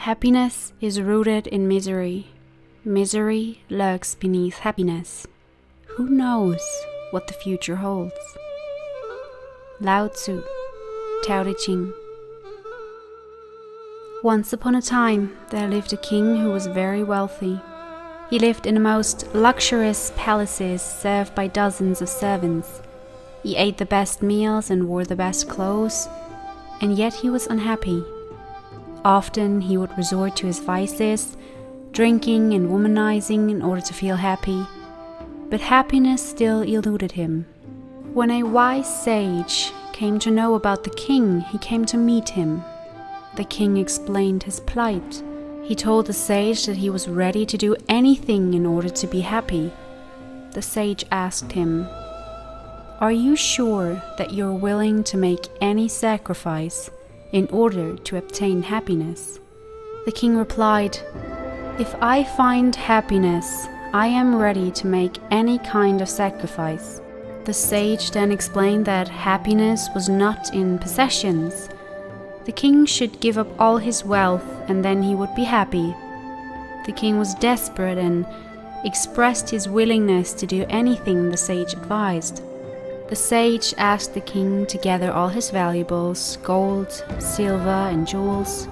Happiness is rooted in misery. Misery lurks beneath happiness. Who knows what the future holds? Lao Tzu, Tao Te Ching. Once upon a time, there lived a king who was very wealthy. He lived in the most luxurious palaces served by dozens of servants. He ate the best meals and wore the best clothes, and yet he was unhappy. Often he would resort to his vices, drinking and womanizing in order to feel happy, but happiness still eluded him. When a wise sage came to know about the king, he came to meet him. The king explained his plight. He told the sage that he was ready to do anything in order to be happy. The sage asked him, "Are you sure that you're willing to make any sacrifice in order to obtain happiness?" The king replied, "If I find happiness, I am ready to make any kind of sacrifice." The sage then explained that happiness was not in possessions. The king should give up all his wealth and then he would be happy. The king was desperate and expressed his willingness to do anything the sage advised. The sage asked the king to gather all his valuables, gold, silver, and jewels,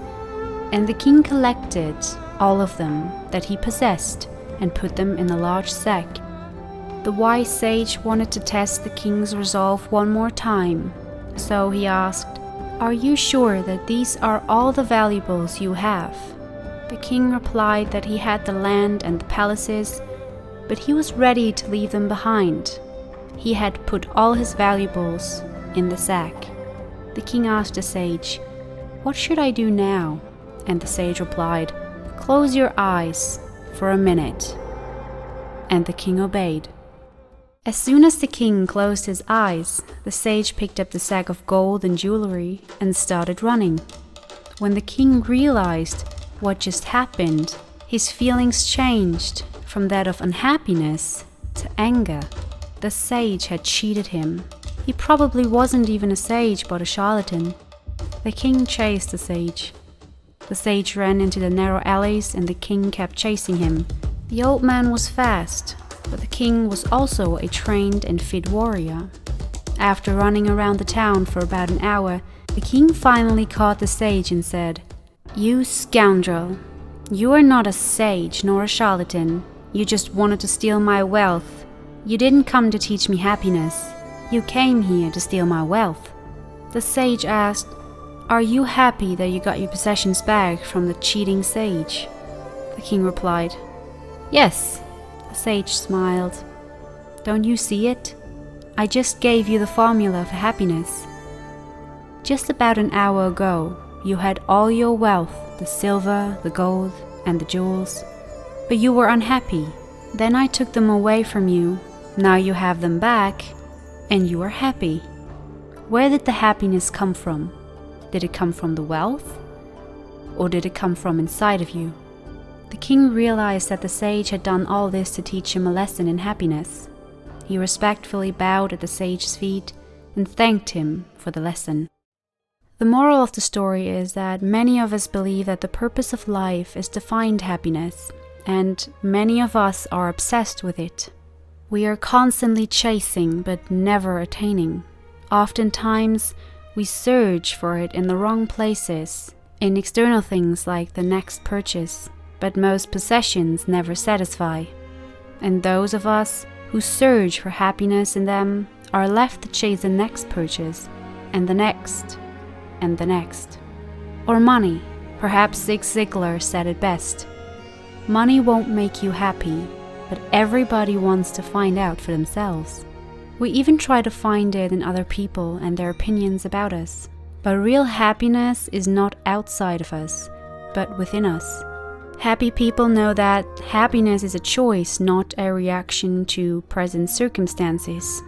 and the king collected all of them that he possessed and put them in a large sack. The wise sage wanted to test the king's resolve one more time, so he asked, "Are you sure that these are all the valuables you have?" The king replied that he had the land and the palaces, but he was ready to leave them behind. He had put all his valuables in the sack. The king asked the sage, "What should I do now?" And the sage replied, "Close your eyes for a minute." And the king obeyed. As soon as the king closed his eyes, the sage picked up the sack of gold and jewelry and started running. When the king realized what just happened, his feelings changed from that of unhappiness to anger. The sage had cheated him. He probably wasn't even a sage but a charlatan. The king chased the sage. The sage ran into the narrow alleys and the king kept chasing him. The old man was fast, but the king was also a trained and fit warrior. After running around the town for about an hour, the king finally caught the sage and said, "You scoundrel! You are not a sage nor a charlatan. You just wanted to steal my wealth. You didn't come to teach me happiness. You came here to steal my wealth." The sage asked, "Are you happy that you got your possessions back from the cheating sage?" The king replied, "Yes." The sage smiled. "Don't you see it? I just gave you the formula for happiness. Just about an hour ago, you had all your wealth, the silver, the gold, and the jewels, but you were unhappy. Then I took them away from you. Now you have them back, and you are happy. Where did the happiness come from? Did it come from the wealth? Or did it come from inside of you?" The king realized that the sage had done all this to teach him a lesson in happiness. He respectfully bowed at the sage's feet and thanked him for the lesson. The moral of the story is that many of us believe that the purpose of life is to find happiness, and many of us are obsessed with it. We are constantly chasing but never attaining. Oftentimes, we search for it in the wrong places, in external things like the next purchase, but most possessions never satisfy. And those of us who search for happiness in them are left to chase the next purchase, and the next, and the next. Or money. Perhaps Zig Ziglar said it best. Money won't make you happy, but everybody wants to find out for themselves. We even try to find it in other people and their opinions about us. But real happiness is not outside of us, but within us. Happy people know that happiness is a choice, not a reaction to present circumstances.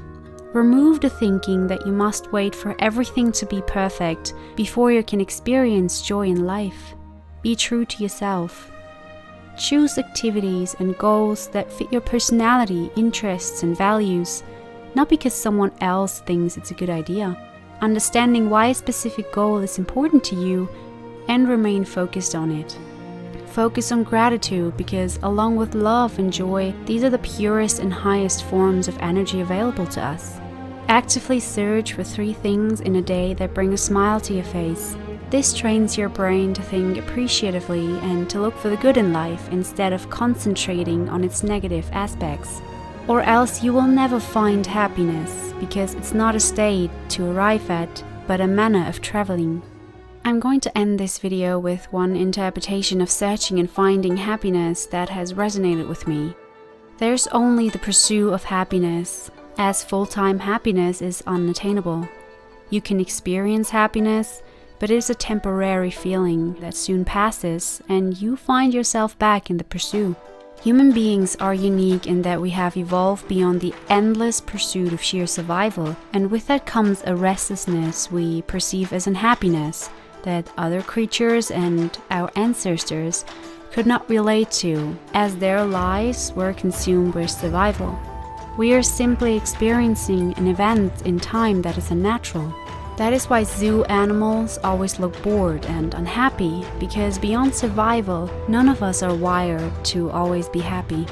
Remove the thinking that you must wait for everything to be perfect before you can experience joy in life. Be true to yourself. Choose activities and goals that fit your personality, interests, and values, not because someone else thinks it's a good idea. Understanding why a specific goal is important to you and remain focused on it. Focus on gratitude because, along with love and joy, these are the purest and highest forms of energy available to us. Actively search for 3 things in a day that bring a smile to your face. This trains your brain to think appreciatively and to look for the good in life instead of concentrating on its negative aspects. Or else you will never find happiness, because it's not a state to arrive at, but a manner of traveling. I'm going to end this video with one interpretation of searching and finding happiness that has resonated with me. There's only the pursuit of happiness, as full-time happiness is unattainable. You can experience happiness, but it is a temporary feeling that soon passes and you find yourself back in the pursuit. Human beings are unique in that we have evolved beyond the endless pursuit of sheer survival, and with that comes a restlessness we perceive as unhappiness that other creatures and our ancestors could not relate to, as their lives were consumed with survival. We are simply experiencing an event in time that is unnatural. That is why zoo animals always look bored and unhappy, because beyond survival, none of us are wired to always be happy.